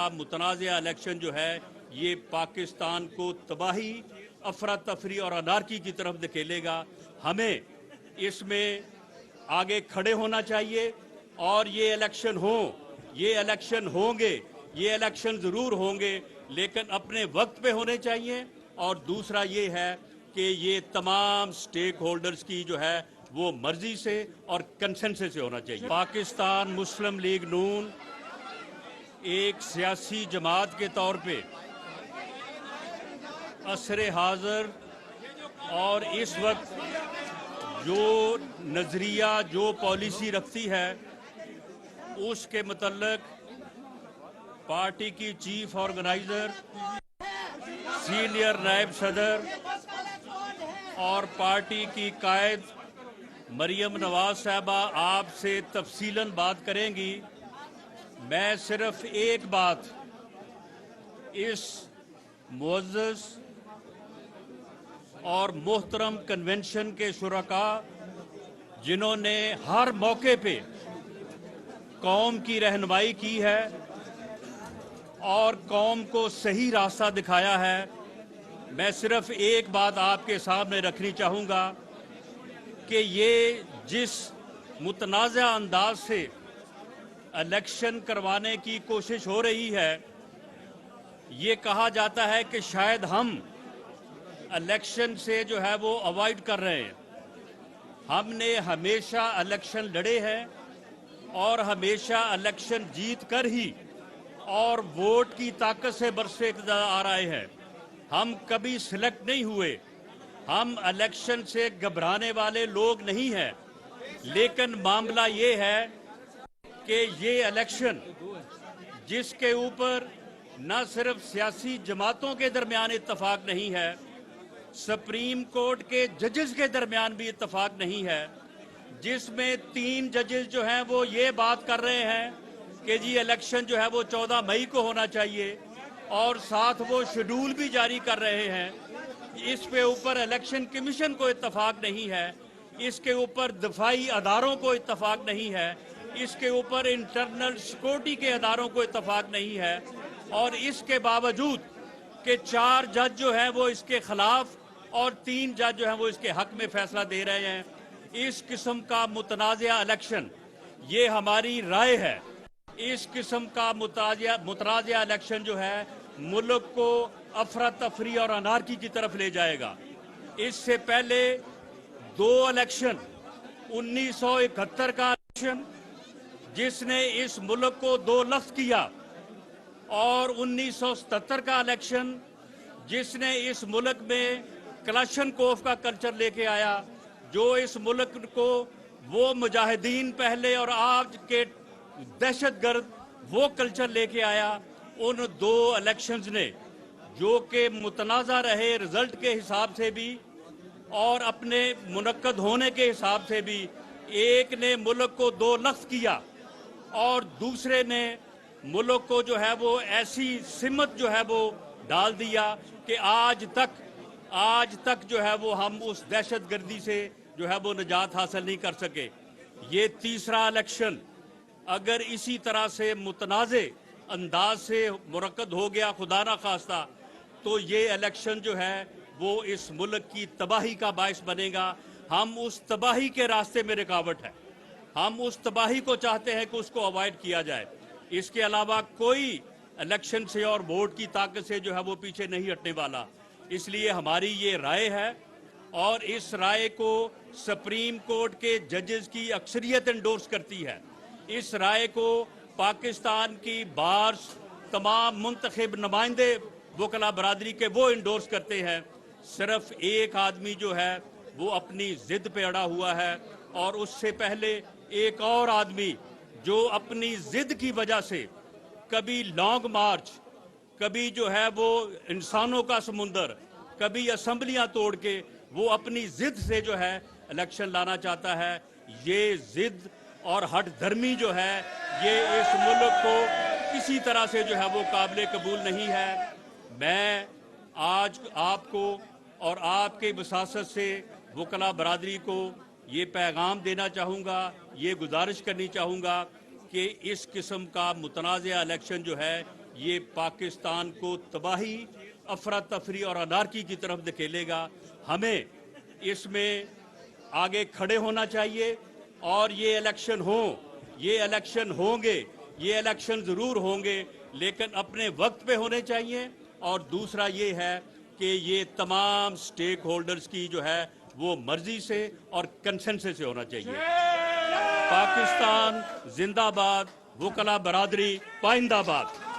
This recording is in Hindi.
मुतनाज़ा इलेक्शन जो है ये पाकिस्तान को तबाही, अफरा तफरी और अनारकी की तरफ धकेलेगा। हमें इसमें आगे खड़े होना चाहिए और ये इलेक्शन ये इलेक्शन होंगे, ये इलेक्शन ज़रूर होंगे, लेकिन अपने वक्त पे होने चाहिए। और दूसरा ये है कि ये तमाम स्टेक होल्डर्स की जो है वो मर्जी से और कंसेंसस से होना चाहिए। पाकिस्तान मुस्लिम लीग नून एक सियासी जमात के तौर पे असरे हाज़र और इस वक्त जो नज़रिया, जो पॉलिसी रखती है, उसके मुतल्लिक पार्टी की चीफ ऑर्गेनाइजर, सीनियर नायब सदर और पार्टी की कायद मरियम नवाज साहबा आपसे तफसीलन बात करेंगी। मैं सिर्फ एक बात इस मुअज़्ज़ज़ और मोहतरम कन्वेंशन के शुरका, जिन्होंने हर मौके पे कौम की रहनुमाई की है और कौम को सही रास्ता दिखाया है, मैं सिर्फ एक बात आपके सामने रखनी चाहूँगा कि ये जिस मुतनाज़ा अंदाज से इलेक्शन करवाने की कोशिश हो रही है, ये कहा जाता है कि शायद हम इलेक्शन से जो है वो अवॉइड कर रहे हैं। हमने हमेशा इलेक्शन लड़े हैं और हमेशा इलेक्शन जीत कर ही और वोट की ताकत से बरसे इक़्तिदार आ रहे हैं। हम कभी सिलेक्ट नहीं हुए। हम इलेक्शन से घबराने वाले लोग नहीं हैं। लेकिन मामला ये है कि ये इलेक्शन जिसके ऊपर न सिर्फ सियासी जमातों के दरमियान इत्तफाक नहीं है, सुप्रीम कोर्ट के जजेस के दरमियान भी इत्तफाक नहीं है, जिसमें 3 जजेस जो हैं वो ये बात कर रहे हैं कि जी इलेक्शन जो है वो 14 मई को होना चाहिए और साथ वो शेड्यूल भी जारी कर रहे हैं। इस पे ऊपर इलेक्शन कमीशन को इत्तफाक नहीं है, इसके ऊपर दफाई अदारों को इत्तफाक नहीं है, इसके ऊपर इंटरनल सिक्योरिटी के अदारों को इत्तफाक नहीं है। और इसके बावजूद कि 4 जज जो हैं वो इसके खिलाफ और 3 जज जो हैं वो इसके हक में फैसला दे रहे हैं। इस किस्म का मुतनाज़ा इलेक्शन, ये हमारी राय है, इस किस्म का मुतनाज़ा इलेक्शन जो है मुल्क को अफरा तफरी और अनारकी की तरफ ले जाएगा। इससे पहले 2 इलेक्शन, 1971 का इलेक्शन जिसने इस मुल्क को 2 लफ्ज़ किया और 1977 का इलेक्शन जिसने इस मुल्क में कलाशनकोफ का कल्चर लेके आया, जो इस मुल्क को वो मुजाहिदीन पहले और आज के दहशतगर्द वो कल्चर लेके आया। उन 2 इलेक्शंस ने जो कि मुतनाज़ा रहे रिजल्ट के हिसाब से भी और अपने मुनक्कद होने के हिसाब से भी, एक ने मुल्क को 2 लफ्ज़ किया और दूसरे ने मुल्क को जो है वो ऐसी सिमत जो है वो डाल दिया कि आज तक जो है वो हम उस दहशतगर्दी से जो है वो निजात हासिल नहीं कर सके। ये तीसरा इलेक्शन अगर इसी तरह से मुतनाज़े अंदाज से मुनक्कद हो गया, खुदा ना खास्ता, तो ये इलेक्शन जो है वो इस मुल्क की तबाही का बायस बनेगा। हम उस तबाही के रास्ते में रुकावट है। हम उस तबाही को चाहते हैं कि उसको अवॉइड किया जाए। इसके अलावा कोई इलेक्शन से और वोट की ताकत से जो है वो पीछे नहीं हटने वाला। इसलिए हमारी ये राय है और इस राय को सुप्रीम कोर्ट के जजेस की अक्सरियत एंडोर्स करती है। इस राय को पाकिस्तान की बार्स, तमाम मुंतखब नुमाइंदे वकला बरादरी के वो एंडोर्स करते हैं। सिर्फ एक आदमी जो है वो अपनी जिद पे अड़ा हुआ है और उससे पहले एक और आदमी जो अपनी जिद की वजह से कभी लॉन्ग मार्च, कभी जो है वो इंसानों का समुंदर, कभी असम्बलियां तोड़ के वो अपनी जिद से जो है इलेक्शन लाना चाहता है। ये जिद और हट धर्मी जो है ये इस मुल्क को किसी तरह से जो है वो काबिल कबूल नहीं है। मैं आज आपको और आपके वसासत से वकला बरादरी को ये पैगाम देना चाहूँगा, ये गुजारिश करनी चाहूँगा कि इस किस्म का मुतनाज़ा इलेक्शन जो है ये पाकिस्तान को तबाही, अफरा तफरी और अनारकी की तरफ धकेलेगा। हमें इसमें आगे खड़े होना चाहिए और ये इलेक्शन होंगे, ये इलेक्शन जरूर होंगे, लेकिन अपने वक्त पे होने चाहिए। और दूसरा ये है कि ये तमाम स्टेक होल्डर्स की जो है वो मर्जी से और कंसेंसस से होना चाहिए। पाकिस्तान जिंदाबाद, वकला बरादरी पाइंदाबाद।